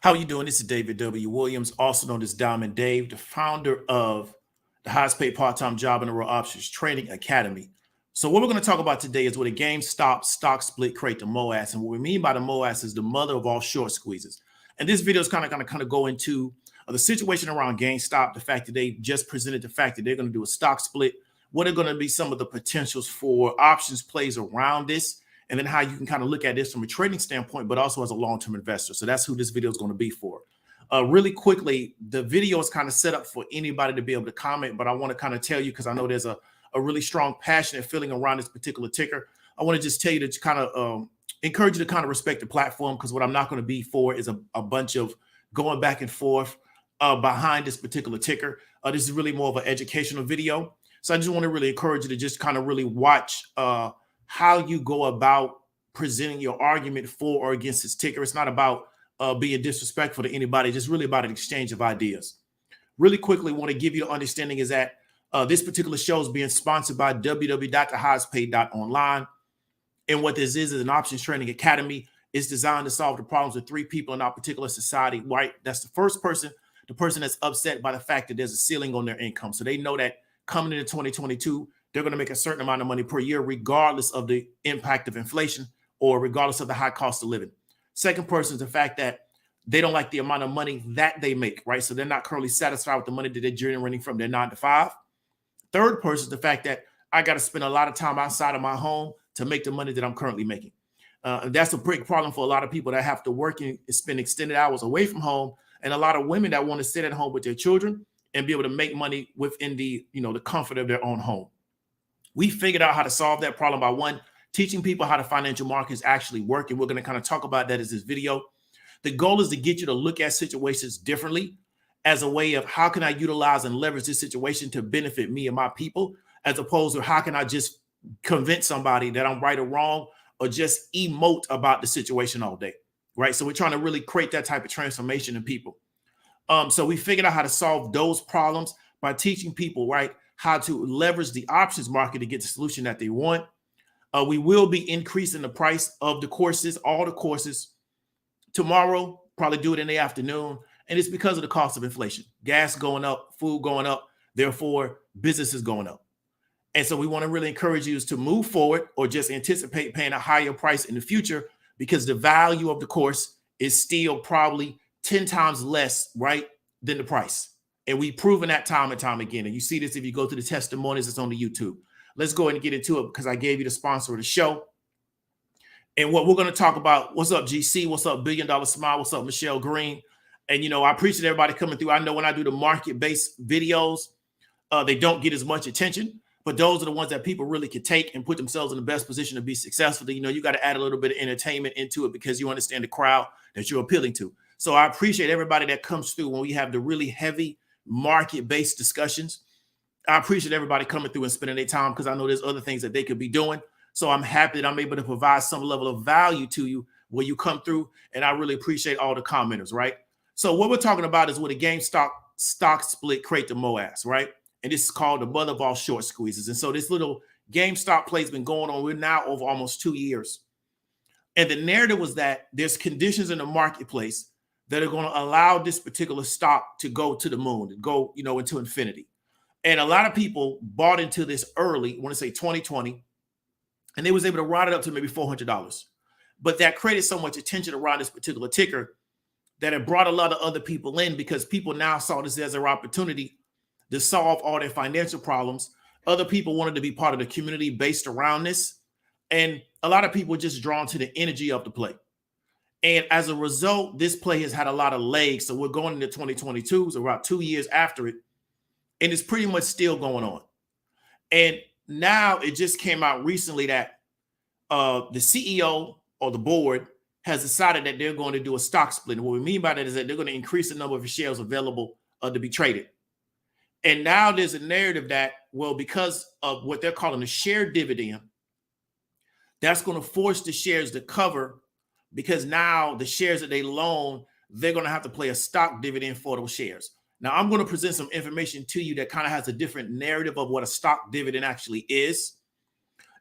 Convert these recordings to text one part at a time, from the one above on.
How are you doing? This is David W. Williams, also known as Diamond Dave, the founder of the highest paid part-time job in the world options trading academy. So what we're going to talk about today is what a GameStop stock split create the Moass. And what we mean by the Moass is the mother of all short squeezes. And this video is kind of go into the situation around GameStop, the fact that they just presented the fact that they're going to do a stock split. What are going to be some of the potentials for options plays around this? And then how you can kind of look at this from a trading standpoint, but also as a long-term investor. So that's who this video is going to be for. Really quickly, the video is kind of set up for anybody to be able to comment, but I want to kind of tell you, because I know there's a really strong, passionate feeling around this particular ticker. I want to just tell you to kind of encourage you to kind of respect the platform, because what I'm not going to be for is a bunch of going back and forth behind this particular ticker. This is really more of an educational video. So I just want to really encourage you to just kind of really watch how you go about presenting your argument for or against this ticker. It's not about being disrespectful to anybody, just really about an exchange of ideas. Really quickly, want to give you the understanding is that this particular show is being sponsored by www.thehighestpaid.online. And what this is an options trading academy. It's designed to solve the problems of three people in our particular society, right? That's the first person, the person that's upset by the fact that there's a ceiling on their income. So they know that coming into 2022, they're going to make a certain amount of money per year, regardless of the impact of inflation or regardless of the high cost of living. Second person is the fact that they don't like the amount of money that they make, right? So they're not currently satisfied with the money that they're generating from their 9 to 5. Third person is the fact that I got to spend a lot of time outside of my home to make the money that I'm currently making. And that's a big problem for a lot of people that have to work and spend extended hours away from home. And a lot of women that want to sit at home with their children and be able to make money within the comfort of their own home. We figured out how to solve that problem by one, teaching people how the financial markets actually work. And we're going to kind of talk about that as this video. The goal is to get you to look at situations differently as a way of how can I utilize and leverage this situation to benefit me and my people, as opposed to how can I just convince somebody that I'm right or wrong or just emote about the situation all day, right? So we're trying to really create that type of transformation in people. So we figured out how to solve those problems by teaching people, right, how to leverage the options market to get the solution that they want. We will be increasing the price of the courses, all the courses tomorrow, probably do it in the afternoon. And it's because of the cost of inflation, gas going up, food going up, therefore businesses going up. And so we want to really encourage you to move forward or just anticipate paying a higher price in the future, because the value of the course is still probably 10 times less, right, than the price. And we've proven that time and time again. And you see this if you go to the testimonies that's on the YouTube. Let's go ahead and get into it, because I gave you the sponsor of the show. And what we're going to talk about, what's up, GC? What's up, $1 Billion Smile? What's up, Michelle Green? And, I appreciate everybody coming through. I know when I do the market-based videos, they don't get as much attention, but those are the ones that people really could take and put themselves in the best position to be successful. You got to add a little bit of entertainment into it, because you understand the crowd that you're appealing to. So I appreciate everybody that comes through when we have the really heavy market-based discussions. I appreciate everybody coming through and spending their time, because I know there's other things that they could be doing. So I'm happy that I'm able to provide some level of value to you when you come through. And I really appreciate all the commenters, right? So what we're talking about is what a GameStop stock split create the Moass, right? And this is called the mother of all short squeezes. And so this little GameStop play has been going on. We're now over almost 2 years. And the narrative was that there's conditions in the marketplace that are going to allow this particular stock to go to the moon, to go, into infinity. And a lot of people bought into this early, I want to say 2020, and they was able to ride it up to maybe $400. But that created so much attention around this particular ticker that it brought a lot of other people in, because people now saw this as their opportunity to solve all their financial problems. Other people wanted to be part of the community based around this. And a lot of people were just drawn to the energy of the play. And as a result, this play has had a lot of legs. So we're going into 2022, so about 2 years after it, and it's pretty much still going on. And now it just came out recently that the CEO or the board has decided that they're going to do a stock split. And what we mean by that is that they're going to increase the number of shares available to be traded. And now there's a narrative that, well, because of what they're calling a share dividend, that's going to force the shares to cover, because now the shares that they loan, they're going to have to pay a stock dividend for those shares. Now, I'm going to present some information to you that kind of has a different narrative of what a stock dividend actually is.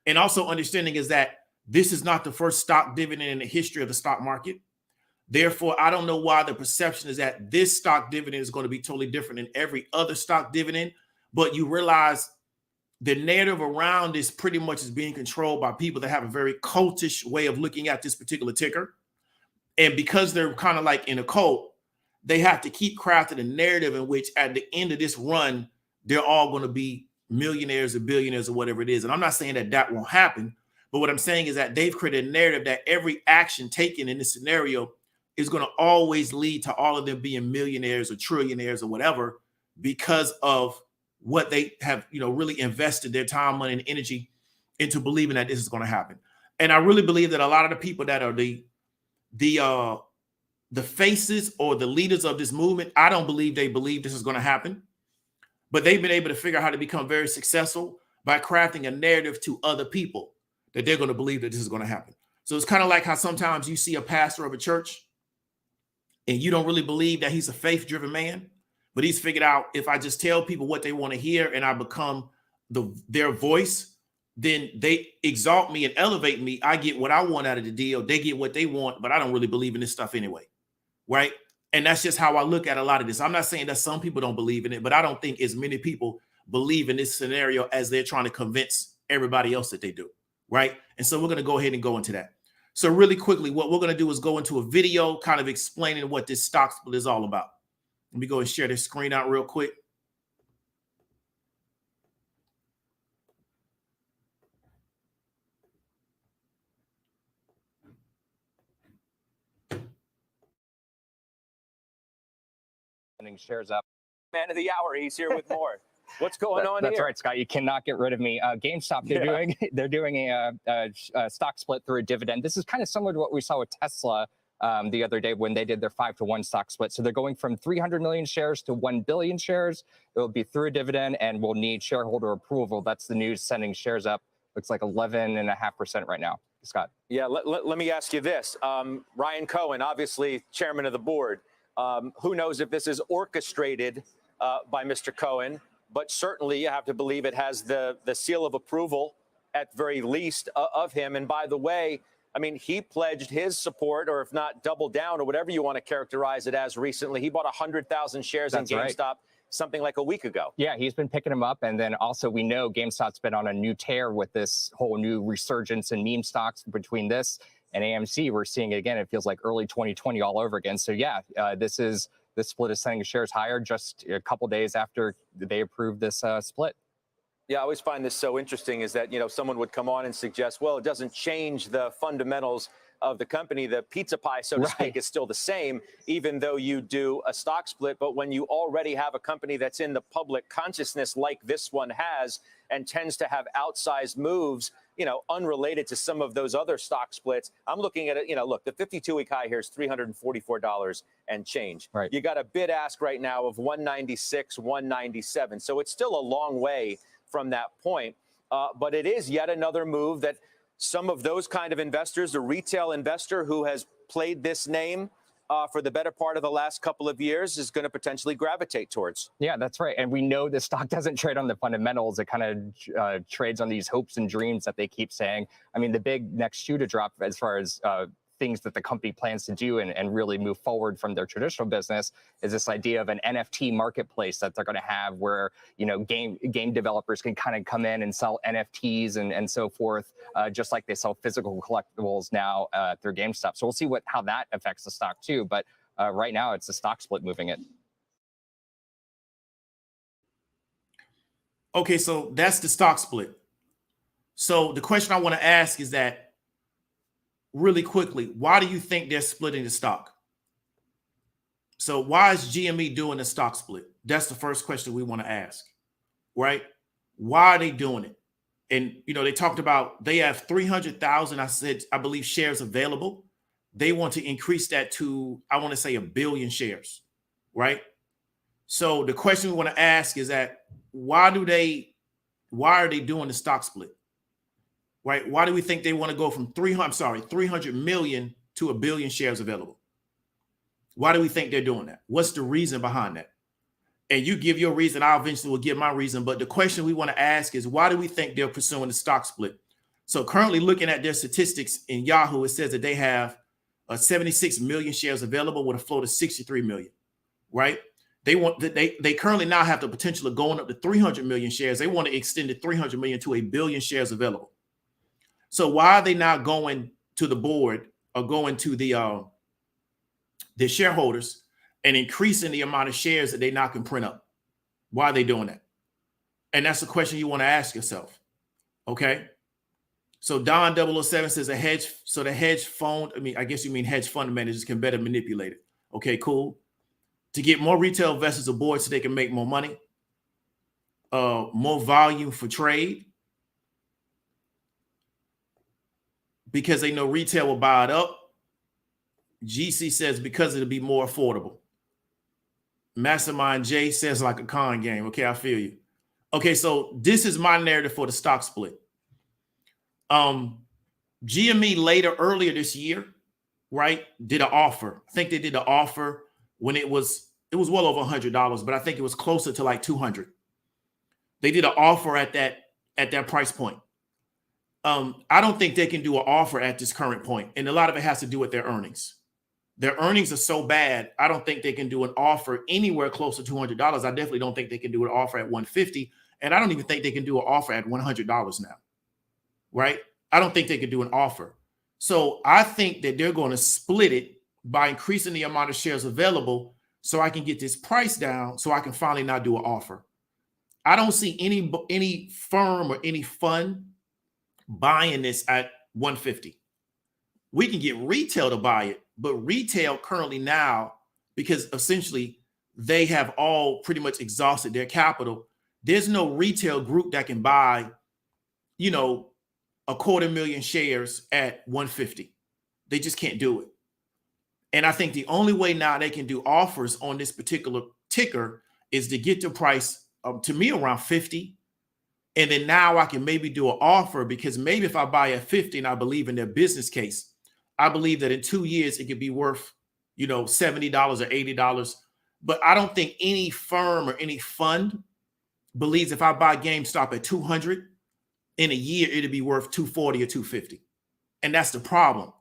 And also understanding is that this is not the first stock dividend in the history of the stock market. Therefore, I don't know why the perception is that this stock dividend is going to be totally different than every other stock dividend. But you realize the narrative around this pretty much is being controlled by people that have a very cultish way of looking at this particular ticker. And because they're kind of like in a cult, they have to keep crafting a narrative in which at the end of this run, they're all going to be millionaires or billionaires or whatever it is. And I'm not saying that that won't happen, but what I'm saying is that they've created a narrative that every action taken in this scenario is going to always lead to all of them being millionaires or trillionaires or whatever, because of what they have, really invested their time, money, and energy into believing that this is going to happen. And I really believe that a lot of the people that are the faces or the leaders of this movement, I don't believe they believe this is going to happen, but they've been able to figure out how to become very successful by crafting a narrative to other people that they're going to believe that this is going to happen. So it's kind of like how sometimes you see a pastor of a church and you don't really believe that he's a faith-driven man, but he's figured out, if I just tell people what they want to hear and I become their voice, then they exalt me and elevate me. I get what I want out of the deal. They get what they want, but I don't really believe in this stuff anyway, right? And that's just how I look at a lot of this. I'm not saying that some people don't believe in it, but I don't think as many people believe in this scenario as they're trying to convince everybody else that they do, right? And so we're going to go ahead and go into that. So really quickly, what we're going to do is go into a video kind of explaining what this stock split is all about. Let me go and share this screen out real quick. Shares up. Man of the hour, he's here with more. What's going on That's here? right, Scott. You cannot get rid of me. GameStop, they're doing a stock split through a dividend. This is kind of similar to what we saw with Tesla the other day when they did their 5-to-1 stock split. So they're going from 300 million shares to 1 billion shares. It will be through a dividend and will need shareholder approval. That's the news, sending shares up. Looks like 11.5% right now. Scott. Yeah, let me ask you this. Ryan Cohen, obviously chairman of the board. Who knows if this is orchestrated by Mr. Cohen, but certainly you have to believe it has the seal of approval at very least of him. And by the way, I mean, he pledged his support, or if not double down or whatever you want to characterize it as recently. He bought 100,000 shares in GameStop something like a week ago. Yeah, he's been picking them up. And then also we know GameStop's been on a new tear with this whole new resurgence in meme stocks between this and AMC. We're seeing it again. It feels like early 2020 all over again. So yeah, this split is sending shares higher just a couple days after they approved this split. Yeah, I always find this so interesting is that, someone would come on and suggest, well, it doesn't change the fundamentals of the company. The pizza pie, so to speak, is still the same, even though you do a stock split. But when you already have a company that's in the public consciousness like this one has and tends to have outsized moves, unrelated to some of those other stock splits, I'm looking at it, look, the 52-week high here is $344 and change. Right. You got a bid ask right now of 196, 197. So it's still a long way from that point. But it is yet another move that some of those kind of investors, the retail investor who has played this name for the better part of the last couple of years, is going to potentially gravitate towards. Yeah, that's right. And we know the stock doesn't trade on the fundamentals. It kind of trades on these hopes and dreams that they keep saying. I mean, the big next shoe to drop as far as things that the company plans to do and really move forward from their traditional business is this idea of an NFT marketplace that they're going to have where, game developers can kind of come in and sell NFTs and so forth, just like they sell physical collectibles now through GameStop. So we'll see how that affects the stock too. But right now it's the stock split moving it. Okay, so that's the stock split. So the question I want to ask is that, really quickly, why do you think they're splitting the stock? So why is GME doing a stock split? That's the first question we want to ask, right? Why are they doing it? And, they talked about they have 300,000, I believe, shares available. They want to increase that to, I want to say, 1 billion shares, right? So the question we want to ask is that why are they doing the stock split? Right? Why do we think they want to go from 300 million to 1 billion shares available? Why do we think they're doing that? What's the reason behind that? And you give your reason, I eventually will give my reason. But the question we want to ask is, why do we think they're pursuing the stock split? So currently looking at their statistics in Yahoo, it says that they have 76 million shares available with a float of 63 million, right? They currently now have the potential of going up to 300 million shares. They want to extend the 300 million to 1 billion shares available. So why are they not going to the board or going to the shareholders and increasing the amount of shares that they now can print up? Why are they doing that? And that's the question you want to ask yourself. Okay. So Don 007 says the hedge fund, I guess you mean hedge fund managers can better manipulate it. Okay, cool. To get more retail investors aboard so they can make more money, more volume for trade, because they know retail will buy it up. GC says because it'll be more affordable. Mastermind J says like a con game. Okay, I feel you. Okay, so this is my narrative for the stock split. GME earlier this year, right, did an offer. I think they did the offer when it was well over $100, but I think it was closer to like 200. They did an offer at that price point. I don't think they can do an offer at this current point, and a lot of it has to do with their earnings. Their earnings are so bad, I don't think they can do an offer anywhere close to $200. I definitely don't think they can do an offer at $150, and I don't even think they can do an offer at $100 now, right? I don't think they could do an offer. So I think that they're going to split it by increasing the amount of shares available so I can get this price down so I can finally not do an offer. I don't see any firm or any fund buying this at 150. We can get retail to buy it, but retail currently now, because essentially they have all pretty much exhausted their capital, there's no retail group that can buy, 250,000 shares at 150. They just can't do it. And I think the only way now they can do offers on this particular ticker is to get the price to me around 50. And then now I can maybe do an offer, because maybe if I buy at 50 and I believe in their business case, I believe that in 2 years it could be worth, $70 or $80. But I don't think any firm or any fund believes if I buy GameStop at 200 in a year, it'll be worth 240 or 250. And that's the problem.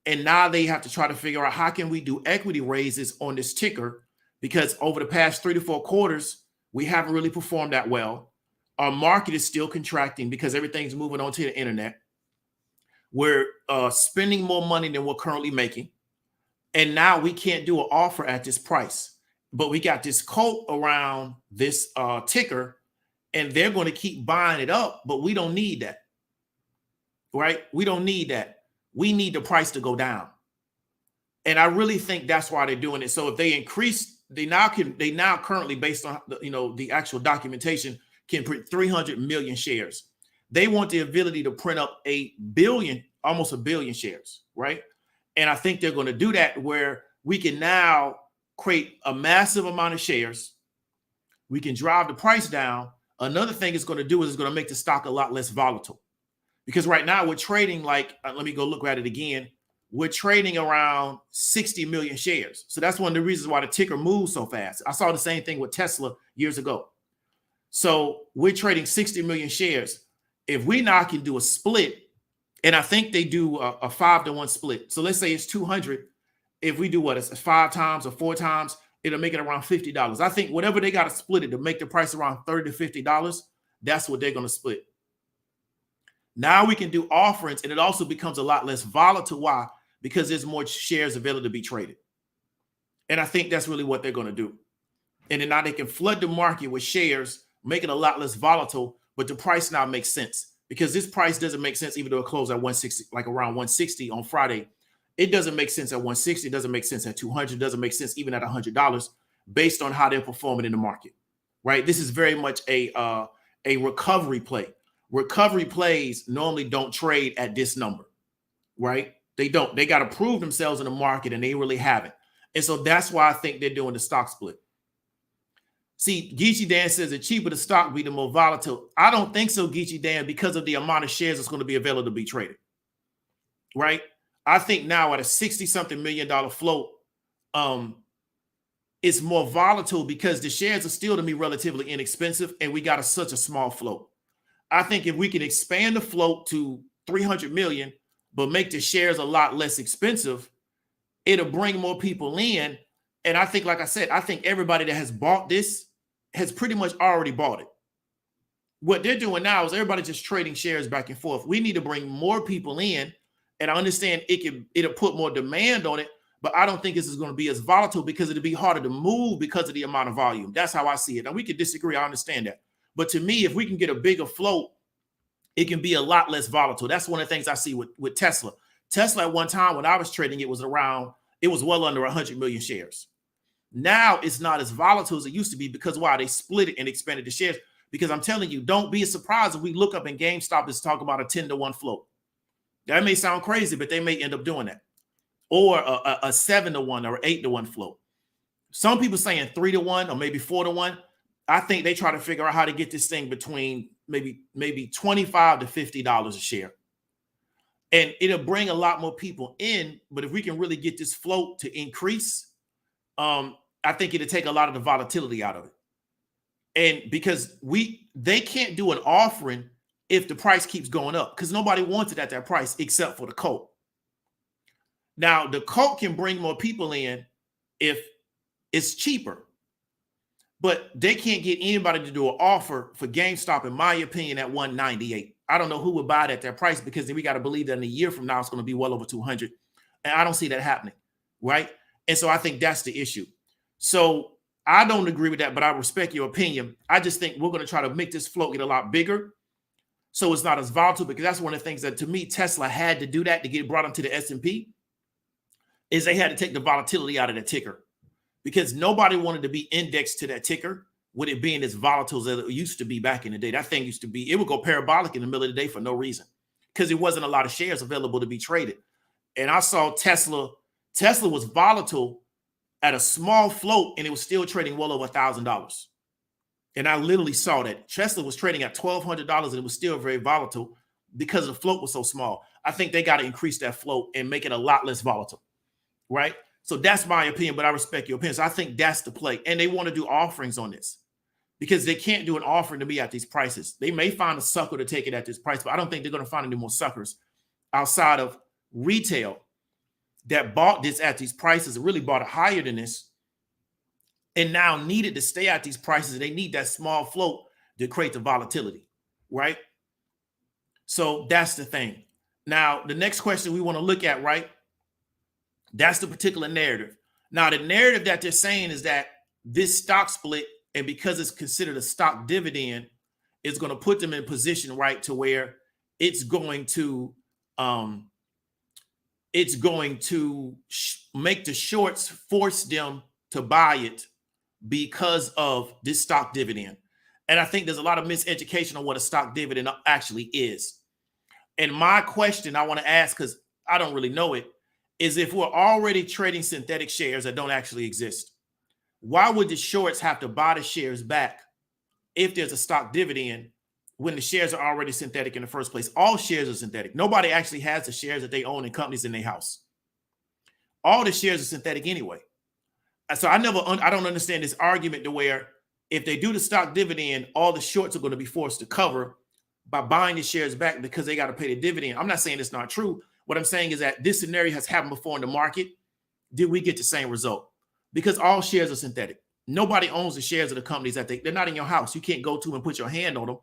And now they have to try to figure out how can we do equity raises on this ticker, because over the past 3 to 4 quarters, we haven't really performed that well. Our market is still contracting because everything's moving onto the internet. We're spending more money than we're currently making. And now we can't do an offer at this price. But we got this cult around this ticker, and they're going to keep buying it up, but we don't need that. Right? We don't need that. We need the price to go down. And I really think that's why they're doing it. So if they increase, they now currently, based on the actual documentation, can print 300 million shares. They want the ability to print up almost a billion shares, right? And I think they're going to do that where we can now create a massive amount of shares. We can drive the price down. Another thing it's going to do is it's going to make the stock a lot less volatile. Because right now we're trading let me go look at it again. We're trading around 60 million shares. So that's one of the reasons why the ticker moves so fast. I saw the same thing with Tesla years ago. So we're trading 60 million shares. If we now can do a split, and I think they do a 5-to-1 split. So let's say it's 200. If we do it's 5 times or 4 times, it'll make it around $50. I think whatever they got to split it to make the price around $30 to $50, that's what they're going to split. Now we can do offerings, and it also becomes a lot less volatile. Why? Because there's more shares available to be traded. And I think that's really what they're going to do. And then now they can flood the market with shares, make it a lot less volatile, but the price now makes sense, because this price doesn't make sense even though it closed at 160, like around 160 on Friday. It doesn't make sense at 160. It doesn't make sense at 200. It doesn't make sense even at $100 based on how they're performing in the market, right? This is very much a recovery play. Recovery plays normally don't trade at this number, right? They don't. They got to prove themselves in the market, and they really haven't. And so that's why I think they're doing the stock split. See, Geechee Dan says the cheaper the stock be, the more volatile. I don't think so, Geechee Dan, because of the amount of shares that's going to be available to be traded, right? I think now at a $60-something million float, it's more volatile because the shares are still to me relatively inexpensive, and we got such a small float. I think if we can expand the float to 300 million, but make the shares a lot less expensive, it'll bring more people in. And I think, like I said, I think everybody that has bought this has pretty much already bought it. What they're doing now is everybody just trading shares back and forth. We need to bring more people in, and I understand it'll put more demand on it, but I don't think this is going to be as volatile because it'll be harder to move because of the amount of volume. That's how I see it. Now, we could disagree. I understand that. But to me, if we can get a bigger float, it can be a lot less volatile. That's one of the things I see with Tesla. Tesla at one time when I was trading, it was well under 100 million shares. Now it's not as volatile as it used to be because why? They split it and expanded the shares. Because I'm telling you, don't be surprised if we look up in GameStop is talking about a 10-to-1 float. That may sound crazy, but they may end up doing that. Or a 7-to-1 or 8-to-1 float. Some people saying 3-to-1 or maybe 4-to-1. I think they try to figure out how to get this thing between maybe $25 to $50 a share. And it'll bring a lot more people in. But if we can really get this float to increase, I think it'll take a lot of the volatility out of it. And because they can't do an offering if the price keeps going up because nobody wants it at that price except for the cult. Now, the cult can bring more people in if it's cheaper, but they can't get anybody to do an offer for GameStop, in my opinion, at 198. I don't know who would buy it at that price because then we got to believe that in a year from now, it's going to be well over 200. And I don't see that happening, right? And so I think that's the issue. So I don't agree with that, but I respect your opinion. I just think we're going to try to make this float get a lot bigger so it's not as volatile, because that's one of the things that, to me, Tesla had to do that to get brought into the S&P, is they had to take the volatility out of the ticker because nobody wanted to be indexed to that ticker with it being as volatile as it used to be back in the day. That thing used to be, it would go parabolic in the middle of the day for no reason because there wasn't a lot of shares available to be traded. And I saw Tesla was volatile at a small float, and it was still trading well over $1,000. And I literally saw that Tesla was trading at $1,200, and it was still very volatile because the float was so small. I think they got to increase that float and make it a lot less volatile, right? So that's my opinion, but I respect your opinion. So I think that's the play. And they want to do offerings on this because they can't do an offering to me at these prices. They may find a sucker to take it at this price, but I don't think they're going to find any more suckers outside of retail that bought this at these prices and really bought it higher than this and now needed to stay at these prices. And they need that small float to create the volatility, right? So that's the thing. Now, the next question we want to look at, right? That's the particular narrative. Now, the narrative that they're saying is that this stock split, and because it's considered a stock dividend, is going to put them in position, right, to where it's going to make the shorts force them to buy it because of this stock dividend. And I think there's a lot of miseducation on what a stock dividend actually is. And my question I want to ask, because I don't really know it, is if we're already trading synthetic shares that don't actually exist, why would the shorts have to buy the shares back if there's a stock dividend when the shares are already synthetic in the first place? All shares are synthetic. Nobody actually has the shares that they own in companies in their house. All the shares are synthetic anyway. So I don't understand this argument to where if they do the stock dividend, all the shorts are going to be forced to cover by buying the shares back because they got to pay the dividend. I'm not saying it's not true. What I'm saying is that this scenario has happened before in the market. Did we get the same result? Because all shares are synthetic. Nobody owns the shares of the companies that they're not in your house. You can't go to and put your hand on them.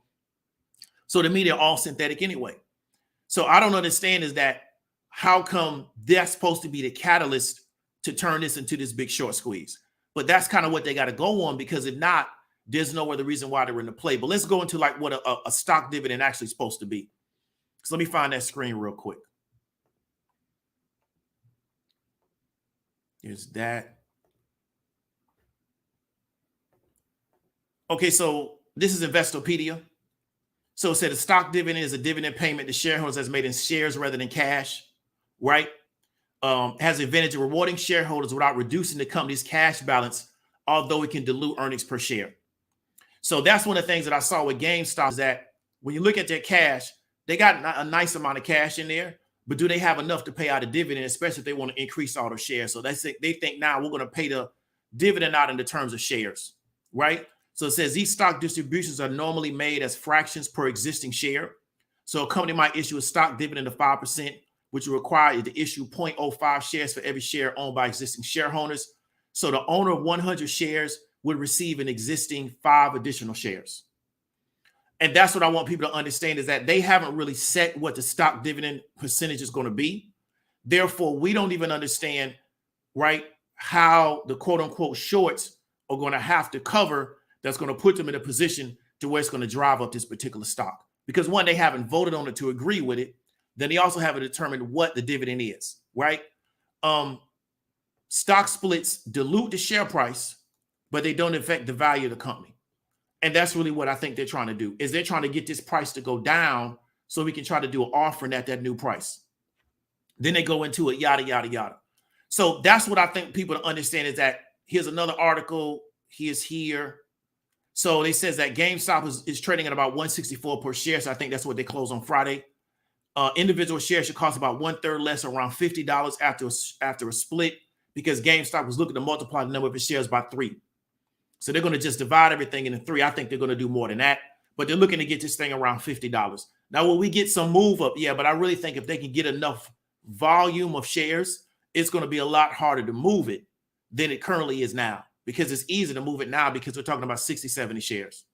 So to me, they're all synthetic anyway. So I don't understand is that how come that's supposed to be the catalyst to turn this into this big short squeeze? But that's kind of what they got to go on, because if not, there's no other reason why they're in the play. But let's go into like what a stock dividend actually supposed to be. So let me find that screen real quick. Here's that. Okay, so this is Investopedia. So it said a stock dividend is a dividend payment to shareholders that's made in shares rather than cash, right? Has the advantage of rewarding shareholders without reducing the company's cash balance, although it can dilute earnings per share. So that's one of the things that I saw with GameStop is that when you look at their cash, they got a nice amount of cash in there, but do they have enough to pay out a dividend, especially if they want to increase all their shares? So they think now we're going to pay the dividend out in the terms of shares, right? So it says these stock distributions are normally made as fractions per existing share. So a company might issue a stock dividend of 5%, which will require you to issue 0.05 shares for every share owned by existing shareholders. So the owner of 100 shares would receive an existing 5 additional shares. And that's what I want people to understand, is that they haven't really set what the stock dividend percentage is going to be. Therefore, we don't even understand, right, how the quote unquote shorts are going to have to cover that's going to put them in a position to where it's going to drive up this particular stock. Because one, they haven't voted on it to agree with it. Then they also haven't determined what the dividend is, right? Stock splits dilute the share price, but they don't affect the value of the company. And that's really what I think they're trying to do, is they're trying to get this price to go down so we can try to do an offering at that new price. Then they go into it, yada, yada, yada. So that's what I think people to understand, is that here's another article. Here's here. So they says that GameStop is trading at about 164 per share. So I think that's what they close on Friday. Individual shares should cost about 1/3 less, around $50 after a split, because GameStop was looking to multiply the number of its shares by 3. So they're going to just divide everything into 3. I think they're going to do more than that, but they're looking to get this thing around $50. Now, will we get some move up? Yeah, but I really think if they can get enough volume of shares, it's going to be a lot harder to move it than it currently is now, because it's easy to move it now because we're talking about 60, 70 shares.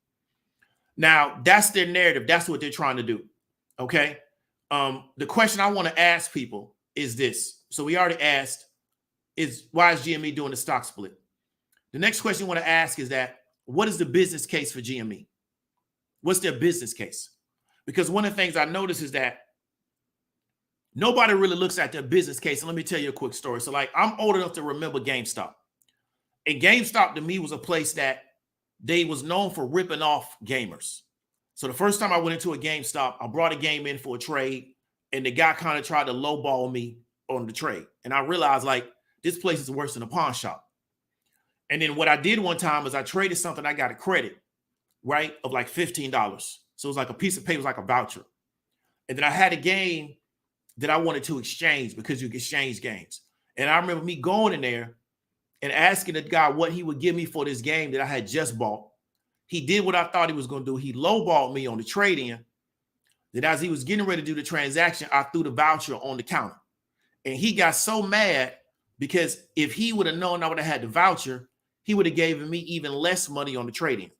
Now, that's their narrative. That's what they're trying to do. Okay. The question I want to ask people is this. So we already asked, why is GME doing the stock split? The next question I want to ask is that, what is the business case for GME? What's their business case? Because one of the things I noticed is that nobody really looks at their business case. And let me tell you a quick story. So, like, I'm old enough to remember GameStop. And GameStop to me was a place that they was known for ripping off gamers. So the first time I went into a GameStop, I brought a game in for a trade, and the guy kind of tried to lowball me on the trade. And I realized, like, this place is worse than a pawn shop. And then what I did one time is I traded something, I got a credit, right, of like $15. So it was like a piece of paper, it was like a voucher. And then I had a game that I wanted to exchange, because you can exchange games. And I remember me going in there and asking the guy what he would give me for this game that I had just bought. He did what I thought he was going to do. He lowballed me on the trade-in. Then as he was getting ready to do the transaction, I threw the voucher on the counter. And he got so mad, because if he would have known I would have had the voucher, he would have given me even less money on the trade-in.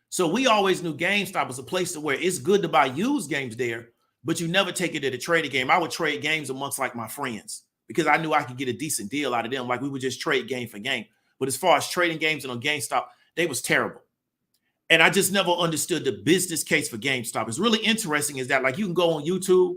So we always knew GameStop was a place to where it's good to buy used games there, but you never take it to the trading game. I would trade games amongst like my friends, because I knew I could get a decent deal out of them. Like, we would just trade game for game. But as far as trading games and on GameStop, they was terrible. And I just never understood the business case for GameStop. It's really interesting is that, like, you can go on YouTube.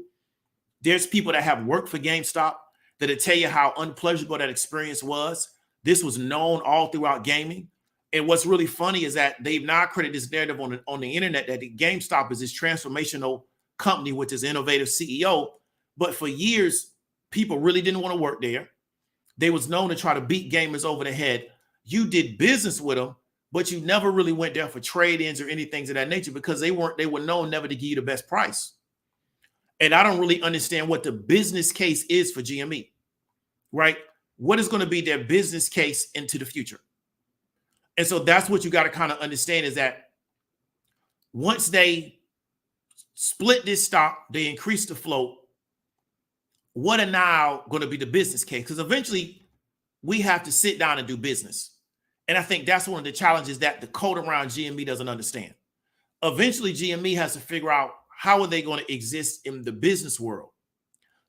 There's people that have worked for GameStop that'll tell you how unpleasurable that experience was. This was known all throughout gaming. And what's really funny is that they've now created this narrative on the internet that the GameStop is this transformational company with this innovative CEO. But for years, people really didn't want to work there. They was known to try to beat gamers over the head. You did business with them, but you never really went there for trade-ins or anything of that nature, because they were known never to give you the best price. And I don't really understand what the business case is for GME, right? What is going to be their business case into the future? And so that's what you got to kind of understand, is that once they split this stock, they increase the float, what are now going to be the business case? Because eventually we have to sit down and do business. And I think that's one of the challenges that the code around GME doesn't understand. Eventually, GME has to figure out how are they going to exist in the business world,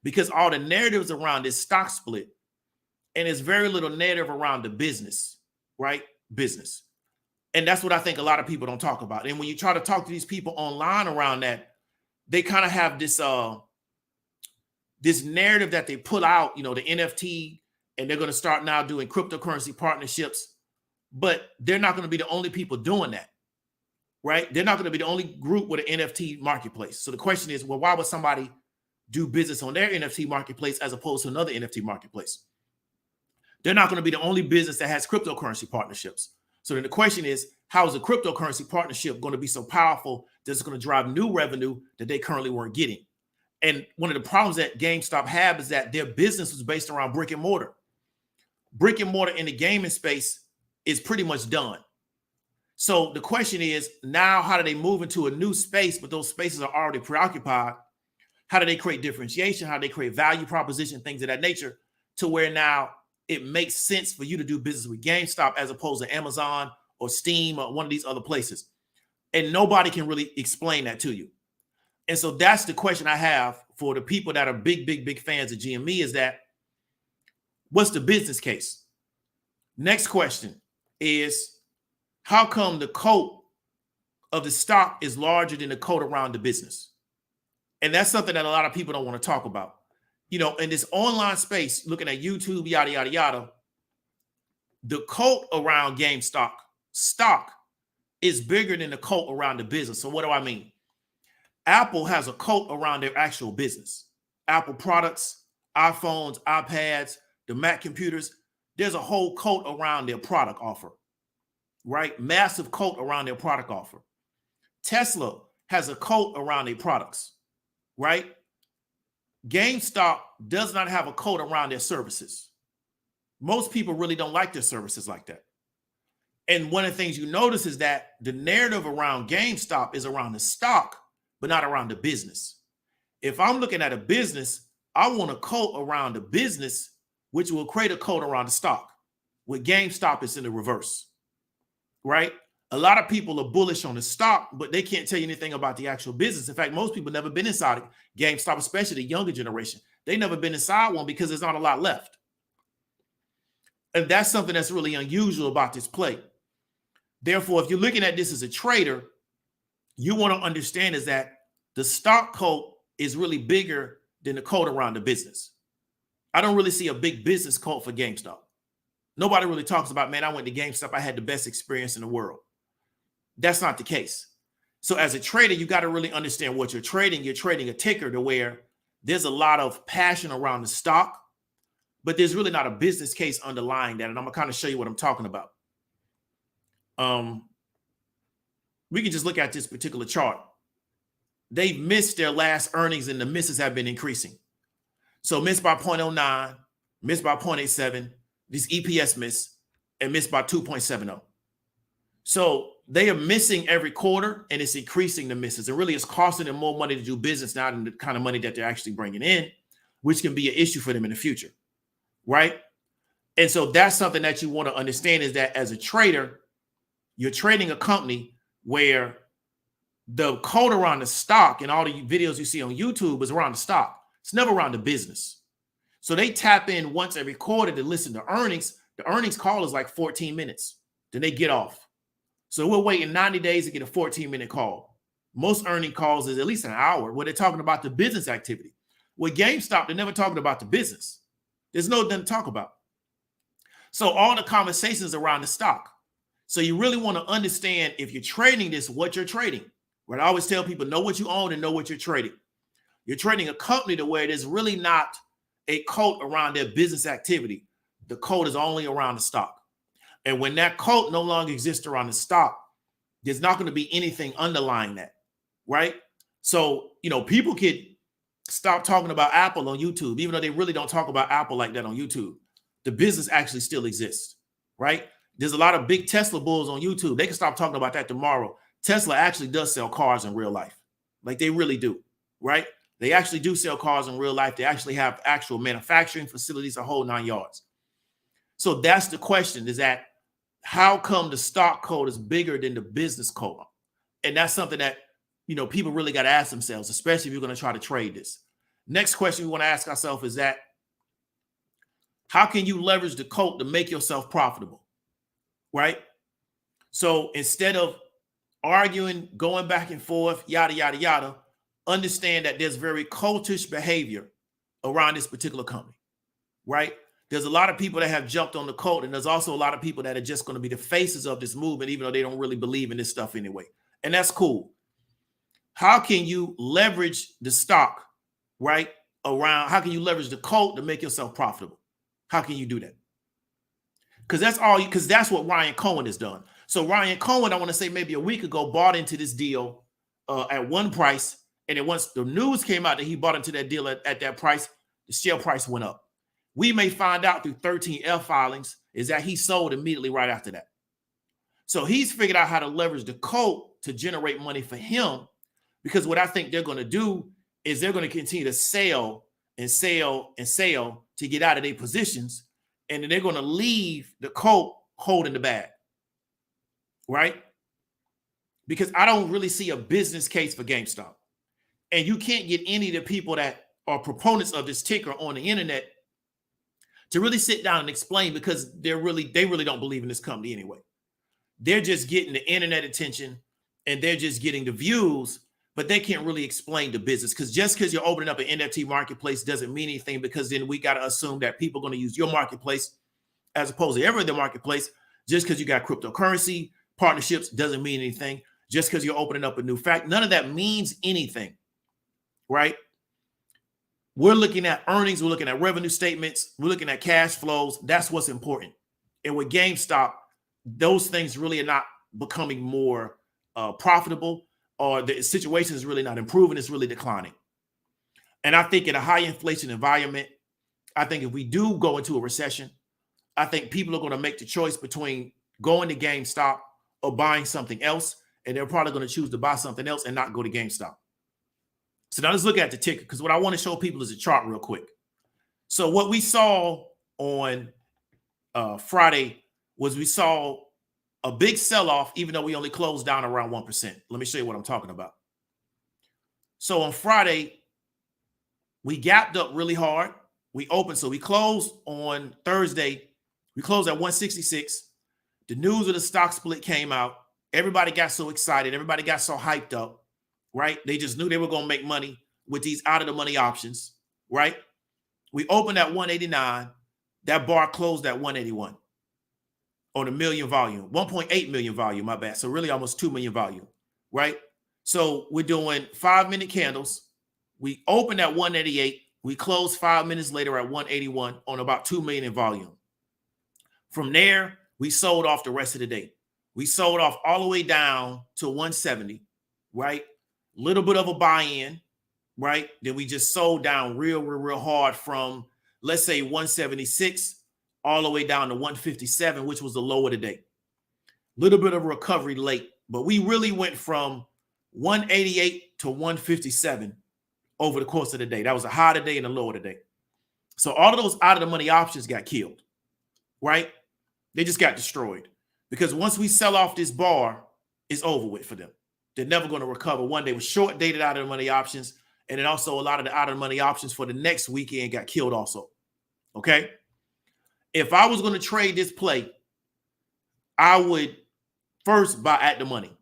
because all the narratives around this stock split, and there's very little narrative around the business, right? Business. And that's what I think a lot of people don't talk about. And when you try to talk to these people online around that, they kind of have this this narrative that they pull out, you know, the NFT, and they're going to start now doing cryptocurrency partnerships, but they're not going to be the only people doing that, right? They're not going to be the only group with an NFT marketplace. So the question is, well, why would somebody do business on their NFT marketplace as opposed to another NFT marketplace? They're not going to be the only business that has cryptocurrency partnerships. So then the question is, how is a cryptocurrency partnership going to be so powerful that it's going to drive new revenue that they currently weren't getting? And one of the problems that GameStop have is that their business was based around brick and mortar. Brick and mortar in the gaming space is pretty much done. So the question is, now how do they move into a new space, but those spaces are already preoccupied? How do they create differentiation? How do they create value proposition, things of that nature, to where now it makes sense for you to do business with GameStop as opposed to Amazon or Steam or one of these other places. And nobody can really explain that to you. And so that's the question I have for the people that are big fans of GME, is that what's the business case? Next question is, how come the coat of the stock is larger than the coat around the business? And that's something that a lot of people don't want to talk about. You know, in this online space, looking at YouTube, yada, yada, yada, the coat around GameStop stock is bigger than the coat around the business. So what do I mean? Apple has a coat around their actual business. Apple products, iPhones, iPads, the Mac computers, there's a whole coat around their product offer, right? Massive coat around their product offer. Tesla has a coat around their products, right? GameStop does not have a coat around their services. Most people really don't like their services like that. And one of the things you notice is that the narrative around GameStop is around the stock, but not around the business. If I'm looking at a business, I want a coat around the business, which will create a coat around the stock. With GameStop, it's in the reverse, right? A lot of people are bullish on the stock, but they can't tell you anything about the actual business. In fact, most people never been inside GameStop, especially the younger generation. They never been inside one because there's not a lot left. And that's something that's really unusual about this play. Therefore, if you're looking at this as a trader, you want to understand is that the stock coat is really bigger than the coat around the business. I don't really see a big business coat for GameStop. Nobody really talks about, man, I went to GameStop, I had the best experience in the world. That's not the case. So as a trader, you got to really understand what you're trading. You're trading a ticker to where there's a lot of passion around the stock, but there's really not a business case underlying that. And I'm going to kind of show you what I'm talking about. We can just look at this particular chart. They've missed their last earnings and the misses have been increasing. So missed by 0.09, missed by 0.87, this EPS miss, and missed by 2.70. So they are missing every quarter and it's increasing the misses. And really it's costing them more money to do business now than the kind of money that they're actually bringing in, which can be an issue for them in the future, right? And so that's something that you want to understand, is that as a trader, you're trading a company where the code around the stock and all the videos you see on YouTube is around the stock. It's never around the business. So they tap in once every quarter to listen to earnings. The earnings call is like 14 minutes. Then they get off. So we're waiting 90 days to get a 14-minute call. Most earning calls is at least an hour where they're talking about the business activity. With GameStop, they're never talking about the business. There's nothing to talk about. So all the conversations around the stock. So you really want to understand, if you're trading this, what you're trading. Right? I always tell people, know what you own and know what you're trading. You're trading a company to where there's really not a coat around their business activity. The coat is only around the stock. And when that coat no longer exists around the stock, there's not going to be anything underlying that, right? So, you know, people could stop talking about Apple on YouTube, even though they really don't talk about Apple like that on YouTube. The business actually still exists, right? There's a lot of big Tesla bulls on YouTube. They can stop talking about that tomorrow. Tesla actually does sell cars in real life. Like they really do, right? They actually do sell cars in real life. They actually have actual manufacturing facilities, a whole 9 yards. So that's the question, is that how come the stock code is bigger than the business code? And that's something that, you know, people really got to ask themselves, especially if you're going to try to trade this. Next question we want to ask ourselves is that, how can you leverage the code to make yourself profitable, right? So instead of arguing, going back and forth, yada, yada, yada, understand that there's very cultish behavior around this particular company, right? There's a lot of people that have jumped on the cult, and there's also a lot of people that are just going to be the faces of this movement, even though they don't really believe in this stuff anyway. And that's cool. How can you leverage the stock, right? Around, how can you leverage the cult to make yourself profitable? How can you do that? Because that's what Ryan Cohen has done. So Ryan Cohen, I want to say maybe a week ago, bought into this deal at one price. And then once the news came out that he bought into that deal at that price, the share price went up. We may find out through 13F filings is that he sold immediately right after that. So he's figured out how to leverage the code to generate money for him, because what I think they're going to do is they're going to continue to sell and sell and sell to get out of their positions. And then they're going to leave the coat holding the bag, right? Because I don't really see a business case for GameStop. And you can't get any of the people that are proponents of this ticker on the internet to really sit down and explain, because they really don't believe in this company anyway. They're just getting the internet attention and they're just getting the views, but they can't really explain the business. Because just because you're opening up an NFT marketplace doesn't mean anything, because then we got to assume that people are going to use your marketplace as opposed to every other marketplace. Just because you got cryptocurrency partnerships doesn't mean anything. Just because you're opening up a new fact, none of that means anything, right? We're looking at earnings. We're looking at revenue statements. We're looking at cash flows. That's what's important. And with GameStop, those things really are not becoming more profitable, or the situation is really not improving. It's really declining. And I think in a high inflation environment, I think if we do go into a recession, I think people are going to make the choice between going to GameStop or buying something else. And they're probably going to choose to buy something else and not go to GameStop. So now let's look at the ticker, because what I want to show people is a chart real quick. So what we saw on Friday was we saw a big sell-off, even though we only closed down around 1%. Let me show you what I'm talking about. So on Friday, we gapped up really hard. We opened, so we closed on Thursday. We closed at 166. The news of the stock split came out. Everybody got so excited. Everybody got so hyped up, right? They just knew they were going to make money with these out-of-the-money options, right? We opened at 189. That bar closed at 181 on a million volume, 1.8 million volume, my bad. So really almost 2 million volume, right? So we're doing 5-minute candles. We opened at 188. We closed 5 minutes later at 181 on about 2 million in volume. From there, we sold off the rest of the day. We sold off all the way down to 170, right? Little bit of a buy-in, right? Then we just sold down real hard from, let's say, 176 all the way down to 157, which was the low of the day. Little bit of recovery late, but we really went from 188 to 157 over the course of the day. That was a high of the day and a low of the day. So all of those out-of-the-money options got killed, right? They just got destroyed. Because once we sell off this bar, it's over with for them. They're never going to recover. One, they were short-dated out-of-the-money options, and then also a lot of the out-of-the-money options for the next weekend got killed also, okay? If I was going to trade this play, I would first buy at the money,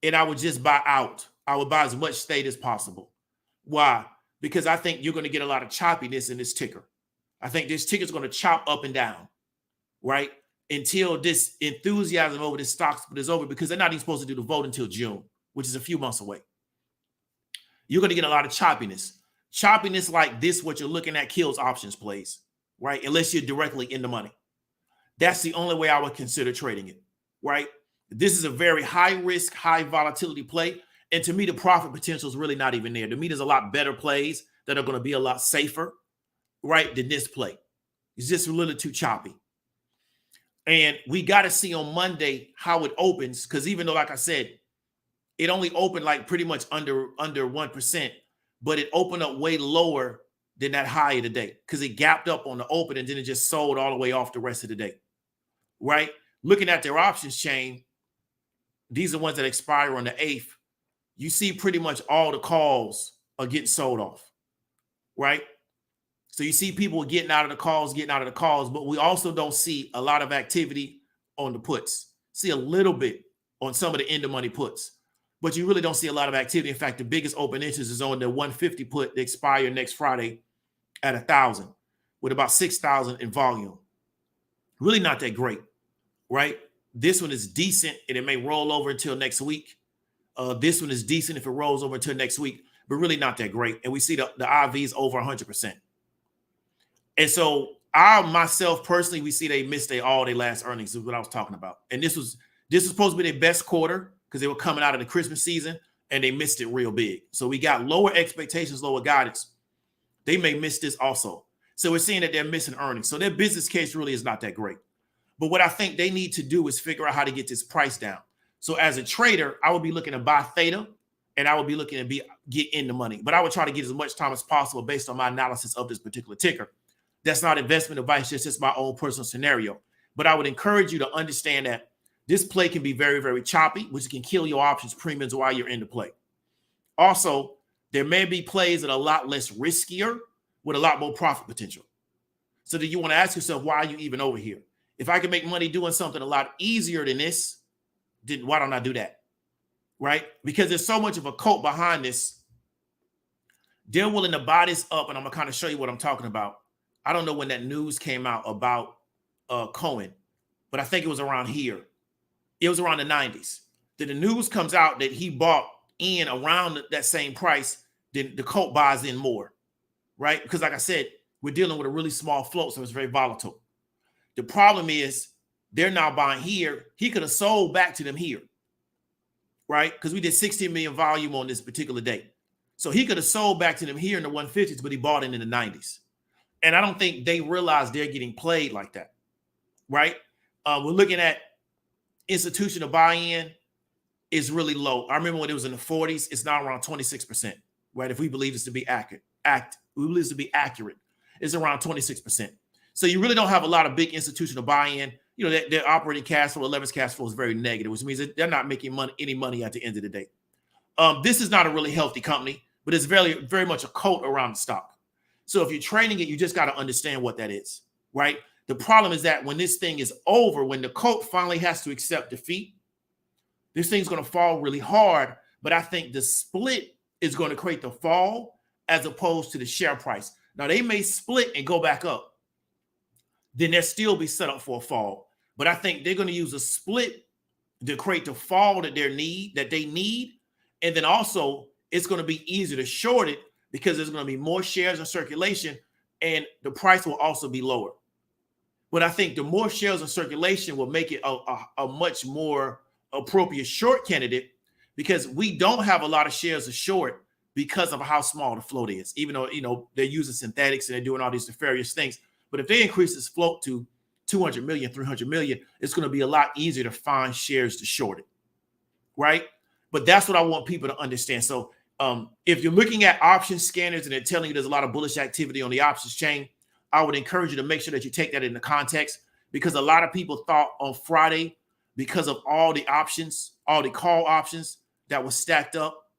and I would just buy out. I would buy as much state as possible. Why? Because I think you're going to get a lot of choppiness in this ticker. I think this ticker is going to chop up and down, right? Until this enthusiasm over this stock split is over, because they're not even supposed to do the vote until June, which is a few months away. You're going to get a lot of choppiness. Choppiness like this, what you're looking at, kills options plays, right? Unless you're directly in the money. That's the only way I would consider trading it, right? This is a very high risk, high volatility play. And to me, the profit potential is really not even there. To me, there's a lot better plays that are going to be a lot safer, right, than this play. It's just a little too choppy. And we got to see on Monday how it opens, because even though, like I said, it only opened like pretty much under 1%, but it opened up way lower than that high of the day, because it gapped up on the open and then it just sold all the way off the rest of the day, right? Looking at their options chain, these are ones that expire on the 8th. You see pretty much all the calls are getting sold off, right? So you see people getting out of the calls, but we also don't see a lot of activity on the puts. See a little bit on some of the end of money puts, but you really don't see a lot of activity. In fact, the biggest open interest is on the 150 put that expire next Friday at 1,000 with about 6,000 in volume. Really not that great, right? This one is decent and it may roll over until next week. This one is decent if it rolls over until next week, but really not that great. And we see the IVs over 100%. And so myself personally, we see they missed their last earnings is what I was talking about. And this was supposed to be their best quarter because they were coming out of the Christmas season and they missed it real big. So we got lower expectations, lower guidance. They may miss this also. So we're seeing that they're missing earnings. So their business case really is not that great. But what I think they need to do is figure out how to get this price down. So as a trader, I would be looking to buy theta, and I would be looking to get in the money. But I would try to get as much time as possible based on my analysis of this particular ticker. That's not investment advice, it's just my own personal scenario. But I would encourage you to understand that this play can be very, very choppy, which can kill your options premiums while you're in the play. Also, there may be plays that are a lot less riskier with a lot more profit potential. So then you want to ask yourself, why are you even over here? If I can make money doing something a lot easier than this, then why don't I do that? Right? Because there's so much of a cult behind this. They're willing to buy this up, and I'm going to kind of show you what I'm talking about. I don't know when that news came out about Cohen, but I think it was around here. It was around the 90s. Then the news comes out that he bought in around that same price, then the cult buys in more, right? Because like I said, we're dealing with a really small float, so it's very volatile. The problem is they're now buying here. He could have sold back to them here, right? Because we did 16 million volume on this particular day. So he could have sold back to them here in the 150s, but he bought in the 90s. And I don't think they realize they're getting played like that, right? We're looking at institutional buy-in is really low. I remember when it was in the 40s, it's now around 26%, right? If we believe this to be accurate, it's around 26%. So you really don't have a lot of big institutional buy-in. You know, their operating cash flow, leverage cash flow is very negative, which means that they're not making any money at the end of the day. This is not a really healthy company, but it's very, very much a cult around the stock. So if you're trading it, you just got to understand what that is, right? The problem is that when this thing is over, when the cult finally has to accept defeat, this thing's going to fall really hard. But I think the split is going to create the fall as opposed to the share price. Now, they may split and go back up. Then they'll still be set up for a fall. But I think they're going to use a split to create the fall that they need. And then also, it's going to be easier to short it because there's going to be more shares in circulation and the price will also be lower. But I think the more shares in circulation will make it a much more appropriate short candidate because we don't have a lot of shares of short because of how small the float is, even though, you know, they're using synthetics and they're doing all these nefarious things. But if they increase this float to 200 million, 300 million, it's going to be a lot easier to find shares to short it, right? But that's what I want people to understand. So if you're looking at option scanners and they're telling you there's a lot of bullish activity on the options chain, I would encourage you to make sure that you take that into context because a lot of people thought on Friday, because of all the options, all the call options that was stacked up,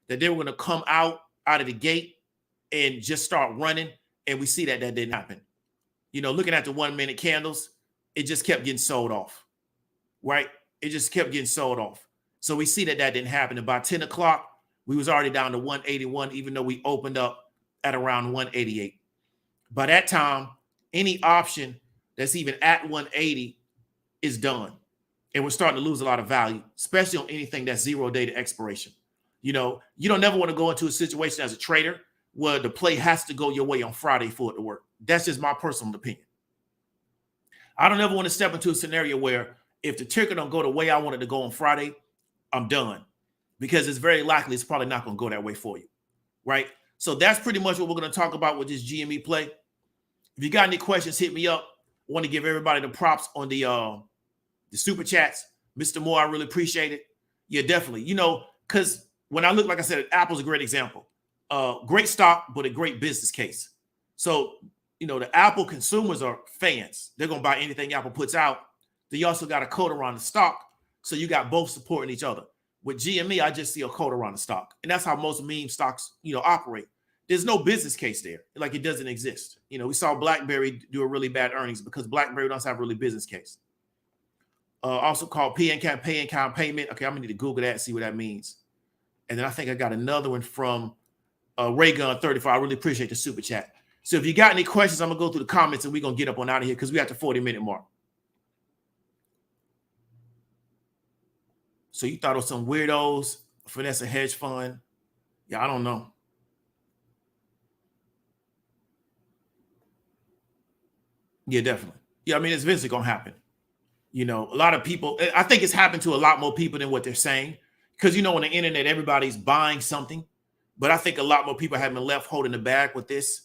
that they were going to come out of the gate and just start running. And we see that didn't happen. You know, looking at the 1 minute candles, it just kept getting sold off, right? It just kept getting sold off. So we see that didn't happen. And by 10 o'clock, we was already down to 181, even though we opened up at around 188. By that time, any option that's even at 180 is done. And we're starting to lose a lot of value, especially on anything that's 0 day to expiration. You know, you don't never want to go into a situation as a trader where the play has to go your way on Friday for it to work. That's just my personal opinion. I don't ever want to step into a scenario where if the ticker don't go the way I want it to go on Friday, I'm done. Because it's very likely it's probably not going to go that way for you, right? So that's pretty much what we're going to talk about with this GME play. If you got any questions, hit me up. I want to give everybody the props on the super chats. Mr. Moore, I really appreciate it. Yeah, definitely. You know, because when I look, like I said, Apple's a great example. Great stock, but a great business case. So, you know, the Apple consumers are fans. They're going to buy anything Apple puts out. They also got a code around the stock. So you got both supporting each other. With GME, I just see a code around the stock. And that's how most meme stocks, you know, operate. There's no business case there. Like it doesn't exist. You know, we saw BlackBerry do a really bad earnings because BlackBerry doesn't have a really business case. Also called pay in kind payment. Okay, I'm going to need to Google that and see what that means. And then I think I got another one from Raygun 35. I really appreciate the super chat. So if you got any questions, I'm going to go through the comments and we're going to get up on out of here because we're at the 40-minute mark. So you thought it was some weirdos finesse a hedge fund? Yeah, I don't know. Yeah, definitely. Yeah, I mean, it's eventually going to happen. You know, a lot of people, I think it's happened to a lot more people than what they're saying. Because, you know, on the internet, everybody's buying something. But I think a lot more people have been left holding the bag with this.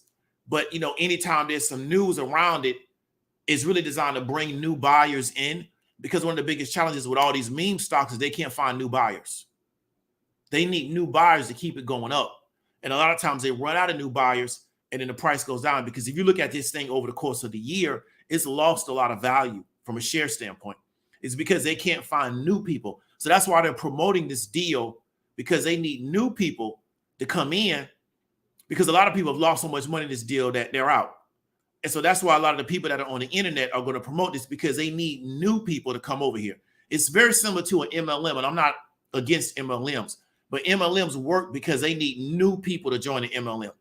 But, you know, anytime there's some news around it, it's really designed to bring new buyers in. Because one of the biggest challenges with all these meme stocks is they can't find new buyers. They need new buyers to keep it going up. And a lot of times they run out of new buyers and then the price goes down, because if you look at this thing over the course of the year, it's lost a lot of value from a share standpoint. It's because they can't find new people. So that's why they're promoting this deal, because they need new people to come in, because a lot of people have lost so much money in this deal that they're out. And so that's why a lot of the people that are on the internet are going to promote this, because they need new people to come over here. It's very similar to an MLM, and I'm not against MLMs, but MLMs work because they need new people to join the MLM,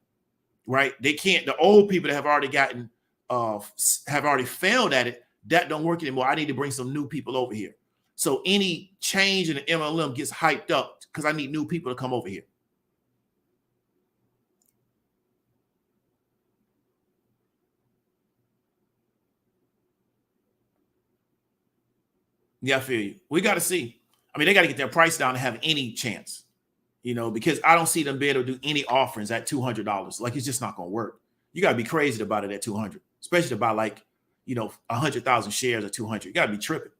right? They can't, the old people that have already gotten, have already failed at it, that don't work anymore. I need to bring some new people over here. So any change in the MLM gets hyped up because I need new people to come over here. Yeah, I feel you. We got to see. I mean, they got to get their price down to have any chance, you know, because I don't see them be able to do any offerings at $200. Like, it's just not going to work. You got to be crazy to buy it at 200, especially to buy, like, you know, 100,000 shares at 200. You got to be tripping.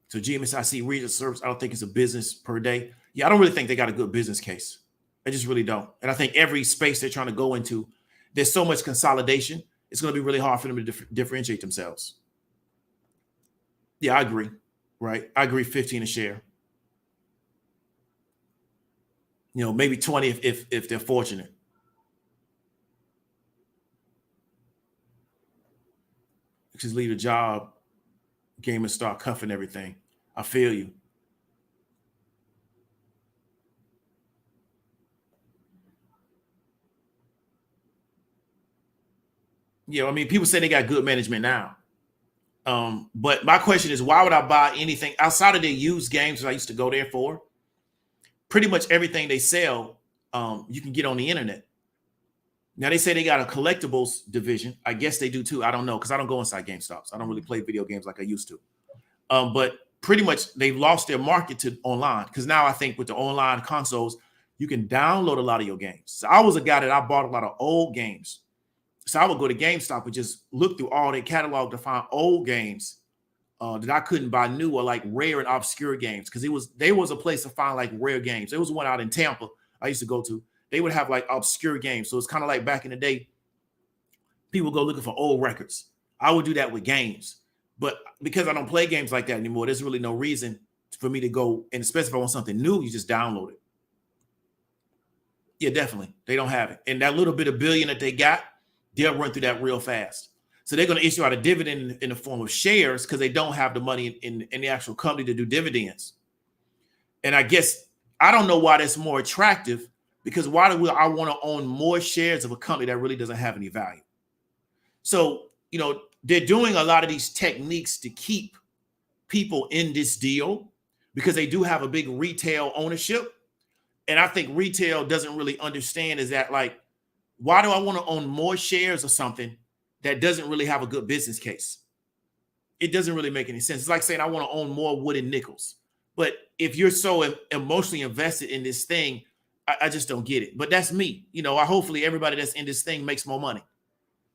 So GMSIC research service, I don't think it's a business per day. Yeah, I don't really think they got a good business case. I just really don't. And I think every space they're trying to go into, there's so much consolidation. It's going to be really hard for them to differentiate themselves. Yeah, I agree. Right. I agree. 15 a share. You know, maybe 20 if they're fortunate. Just leave a job, game and start cuffing everything. I feel you. You know, I mean, people say they got good management now. But my question is, why would I buy anything outside of their used games that I used to go there for? Pretty much everything they sell, you can get on the internet. Now, they say they got a collectibles division. I guess they do too. I don't know, because I don't go inside GameStops. I don't really play video games like I used to. But pretty much they've lost their market to online, because now I think with the online consoles, you can download a lot of your games. So I was a guy that I bought a lot of old games. So I would go to GameStop and just look through all their catalog to find old games that I couldn't buy new, or like rare and obscure games, because there was a place to find like rare games. There was one out in Tampa I used to go to. They would have like obscure games. So it's kind of like back in the day, people go looking for old records. I would do that with games. But because I don't play games like that anymore, there's really no reason for me to go, and especially if I want something new, you just download it. Yeah, definitely. They don't have it. And that little bit of billion that they got, they'll run through that real fast. So they're going to issue out a dividend in the form of shares, because they don't have the money in the actual company to do dividends. And I guess, I don't know why that's more attractive, because why do I want to own more shares of a company that really doesn't have any value? So, you know, they're doing a lot of these techniques to keep people in this deal, because they do have a big retail ownership. And I think retail doesn't really understand is that, like, why do I want to own more shares of something that doesn't really have a good business case? It doesn't really make any sense. It's like saying I want to own more wooden nickels. But if you're so emotionally invested in this thing, I just don't get it. But that's me. You know, hopefully everybody that's in this thing makes more money,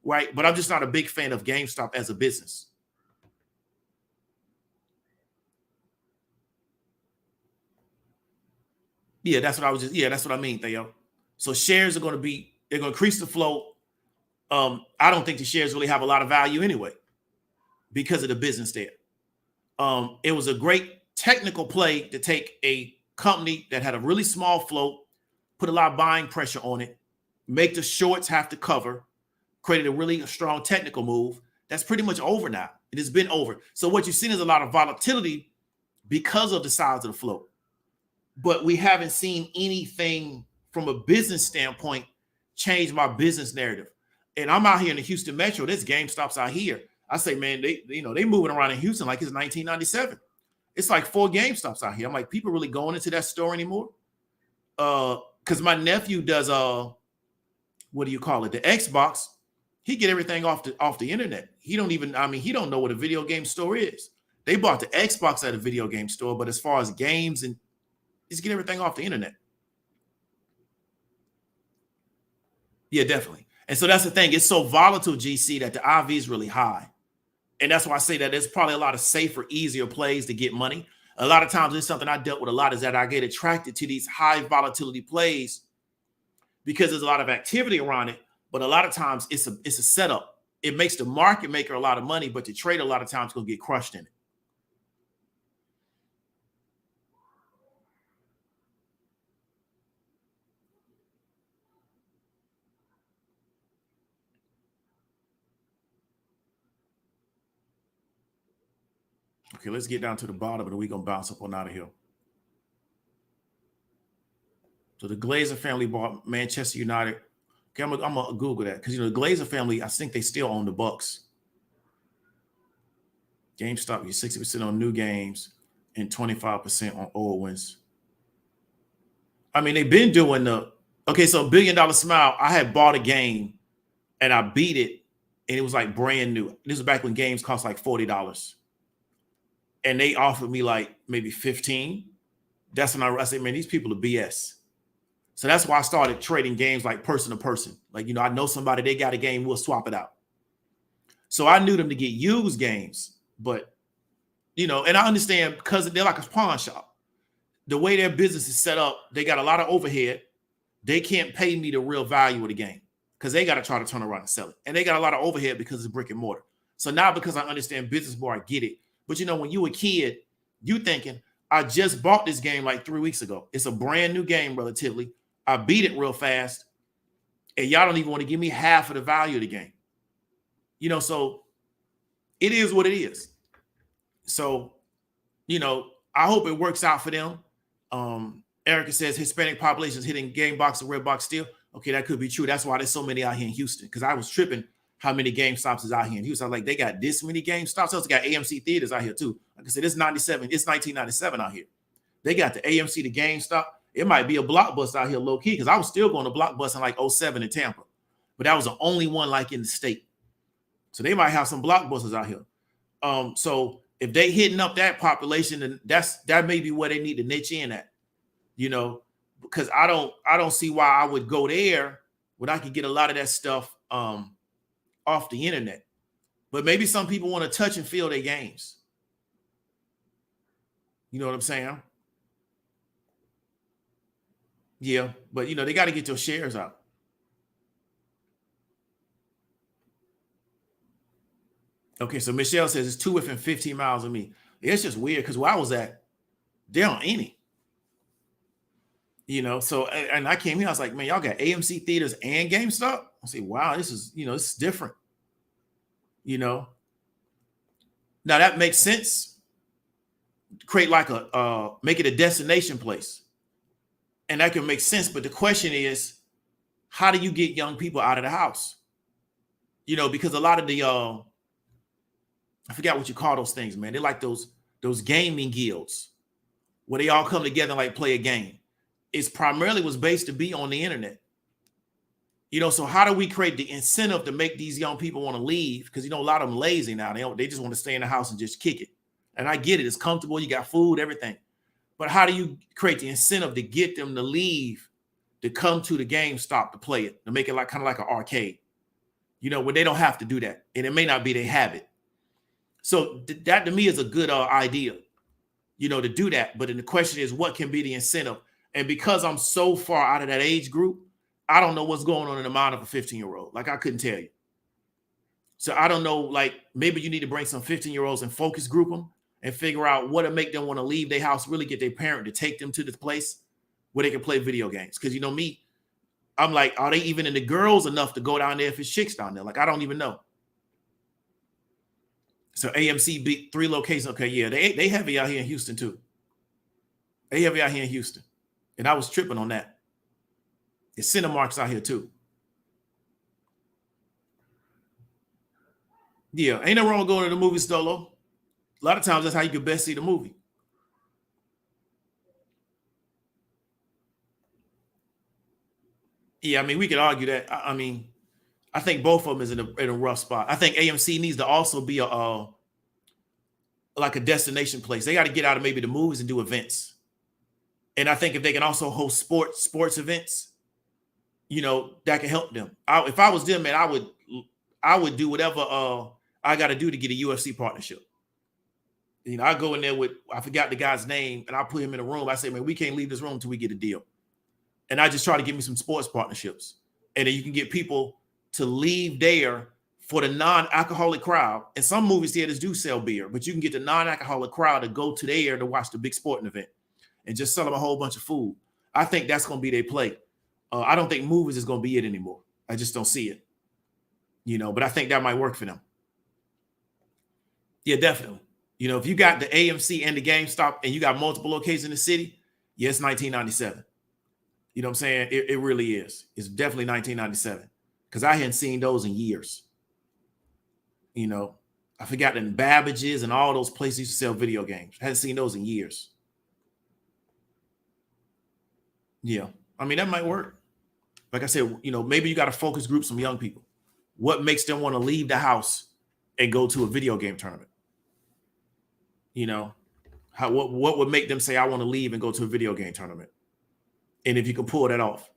right? But I'm just not a big fan of GameStop as a business. Yeah, that's what I mean, Theo. So shares are going to be, they're going to increase the float. I don't think the shares really have a lot of value anyway, because of the business there. It was a great technical play to take a company that had a really small float, put a lot of buying pressure on it, make the shorts have to cover, created a really strong technical move. That's pretty much over now. It has been over. So what you've seen is a lot of volatility because of the size of the float. But we haven't seen anything from a business standpoint change my business narrative. And I'm out here in the Houston Metro. There's GameStops out here. I say, man, they moving around in Houston like it's 1997. It's like 4 GameStops out here. I'm like, people really going into that store anymore? Because my nephew does what do you call it? The Xbox. He get everything off the internet. He don't know what a video game store is. They bought the Xbox at a video game store, but as far as games, and just get everything off the internet. Yeah, definitely. And so that's the thing. It's so volatile, GC, that the IV is really high. And that's why I say that there's probably a lot of safer, easier plays to get money. A lot of times it's something I dealt with a lot, is that I get attracted to these high volatility plays because there's a lot of activity around it. But a lot of times it's a setup. It makes the market maker a lot of money, but the trader a lot of times going to get crushed in it. Okay, let's get down to the bottom, and we're going to bounce up on out of here. So the Glazer family bought Manchester United. Okay, I'm going to Google that, because, the Glazer family, I think they still own the Bucks. GameStop, you're 60% on new games and 25% on old wins. I mean, they've been doing okay, so $1 Billion Smile, I had bought a game and I beat it, and it was like brand new. This was back when games cost like $40. And they offered me like maybe 15. That's when I said, man, these people are BS. So that's why I started trading games like person to person. Like, I know somebody, they got a game, we'll swap it out. So I knew them to get used games, but, and I understand because they're like a pawn shop. The way their business is set up, they got a lot of overhead. They can't pay me the real value of the game because they got to try to turn around and sell it. And they got a lot of overhead because it's brick and mortar. So now because I understand business more, I get it. But when you a kid, you thinking, I just bought this game like 3 weeks ago. It's a brand new game relatively. I beat it real fast. And y'all don't even want to give me half of the value of the game. So it is what it is. So, I hope it works out for them. Erica says Hispanic population is hitting game box and red box still. Okay, that could be true. That's why there's so many out here in Houston. Because I was tripping how many GameStops is out here in Houston. I was like, they got this many GameStops. They also got AMC theaters out here too. Like I said, it's 1997 out here. They got the AMC, the GameStop. It might be a Blockbuster out here low key, because I was still going to Blockbuster in like 07 in Tampa. But that was the only one like in the state. So they might have some Blockbusters out here. So if they hitting up that population, then that may be where they need to niche in at, because I don't see why I would go there when I could get a lot of that stuff off the internet. But maybe some people want to touch and feel their games. You know what I'm saying? Yeah, but they got to get their shares out. Okay, so Michelle says it's 2 within 15 miles of me. It's just weird because where I was at, there aren't any. So, and I came here, I was like, man, y'all got AMC theaters and GameStop? I say, wow, this is, this is different. Now that makes sense. Create like make it a destination place. And that can make sense. But the question is, how do you get young people out of the house? Because a lot of the, I forgot what you call those things, man. They're like those gaming guilds where they all come together and like play a game. It's primarily was based to be on the internet. So how do we create the incentive to make these young people want to leave? Because, a lot of them lazy now. They just want to stay in the house and just kick it. And I get it. It's comfortable. You got food, everything. But how do you create the incentive to get them to leave, to come to the GameStop to play it, to make it like kind of like an arcade, when they don't have to do that. And it may not be their habit. So that to me is a good idea, to do that. But then the question is, what can be the incentive? And because I'm so far out of that age group, I don't know what's going on in the mind of a 15-year-old. Like I couldn't tell you. So I don't know, like maybe you need to bring some 15-year-olds and focus group them and figure out what to make them want to leave their house, really get their parent to take them to this place where they can play video games. Because me, I'm like, are they even into girls enough to go down there if it's chicks down there? Like, I don't even know. So AMC 3 locations. Okay, yeah, they heavy out here in Houston too. They heavy out here in Houston. And I was tripping on that. It's Cinemark's out here too. Yeah, ain't no wrong with going to the movies, Stolo. A lot of times that's how you can best see the movie. Yeah, I mean, we could argue that. I mean, I think both of them is in a rough spot. I think AMC needs to also be like a destination place. They got to get out of maybe the movies and do events. And I think if they can also host sports events, that can help them. If I was them, man, I would do whatever I got to do to get a UFC partnership. You know, I go in there with, I forgot the guy's name, and I put him in a room. I say, man, we can't leave this room until we get a deal. And I just try to get me some sports partnerships. And then you can get people to leave there for the non-alcoholic crowd. And some movie theaters do sell beer, but you can get the non-alcoholic crowd to go to there to watch the big sporting event and just sell them a whole bunch of food. I think that's going to be their play. I don't think movies is going to be it anymore. I just don't see it. You know, but I think that might work for them. Yeah, definitely. You know, if you got the AMC and the GameStop and you got multiple locations in the city, yeah, it's 1997. You know what I'm saying? It really is. It's definitely 1997 because I hadn't seen those in years. You know, I forgot that Babbage's and all those places used to sell video games. I hadn't seen those in years. Yeah, I mean, that might work. Like I said, you know, maybe you got to focus group some young people. What makes them want to leave the house and go to a video game tournament? You know, what would make them say, I want to leave and go to a video game tournament? And if you can pull that off.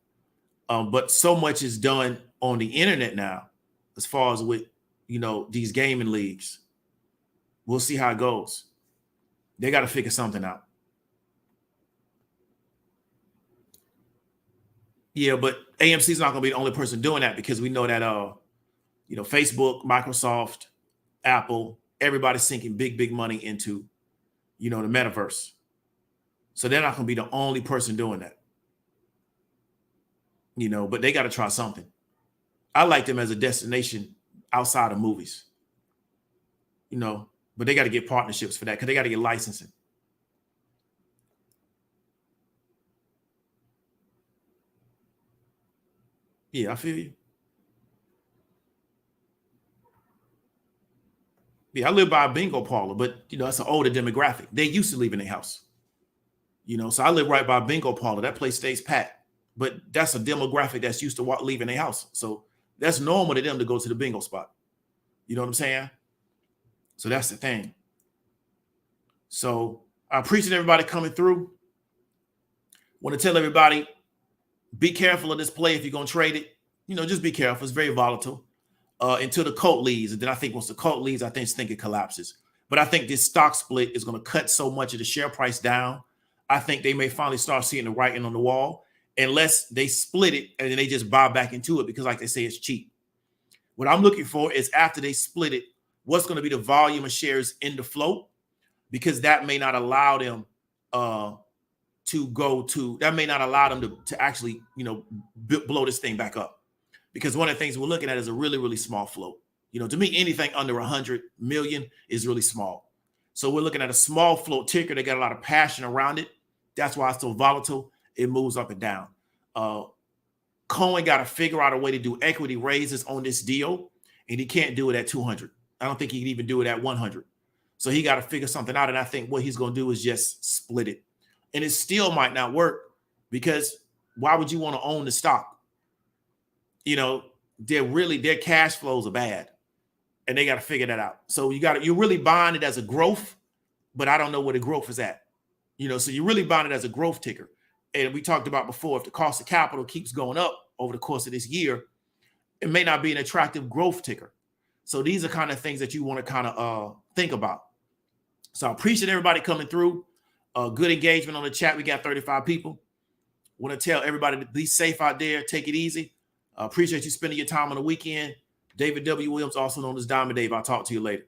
But so much is done on the internet now, as far as with, you know, these gaming leagues. We'll see how it goes. They got to figure something out. Yeah, but AMC is not going to be the only person doing that because we know that, you know, Facebook, Microsoft, Apple, everybody's sinking big money into, you know, the metaverse. So they're not going to be the only person doing that. You know, but they got to try something. I like them as a destination outside of movies. You know, but they got to get partnerships for that because they got to get licensing. Yeah, I feel you. Yeah, I live by a bingo parlor, but, you know, it's an older demographic. They used to live in their house. You know, so I live right by a bingo parlor. That place stays packed. But that's a demographic that's used to leaving their house. So that's normal to them to go to the bingo spot. You know what I'm saying? So that's the thing. So I appreciate everybody coming through. Want to tell everybody, be careful of this play if you're going to trade it. You know, just be careful. It's very volatile until the cult leaves. And then I think once the cult leaves, I think it collapses. But I think this stock split is going to cut so much of the share price down. I think they may finally start seeing the writing on the wall. Unless they split it and then they just buy back into it because, like they say, it's cheap. What I'm looking for is after they split it, what's going to be the volume of shares in the float? Because that may not allow them to actually, you know, blow this thing back up. Because one of the things we're looking at is a really small float. You know, to me, anything under 100 million is really small. So we're looking at a small float ticker. They got a lot of passion around it. That's why it's so volatile. It moves up and down. Cohen got to figure out a way to do equity raises on this deal, and he can't do it at 200. I don't think he can even do it at 100. So he got to figure something out, and I think what he's going to do is just split it. And it still might not work because why would you want to own the stock? You know, their cash flows are bad, and they got to figure that out. So you're really buying it as a growth, but I don't know where the growth is at. You know, so you're really buying it as a growth ticker. And we talked about before, if the cost of capital keeps going up over the course of this year, it may not be an attractive growth ticker. So these are kind of things that you want to kind of think about. So I appreciate everybody coming through. Good engagement on the chat. We got 35 people. Want to tell everybody to be safe out there. Take it easy. Appreciate you spending your time on the weekend. David W. Williams, also known as Diamond Dave. I'll talk to you later.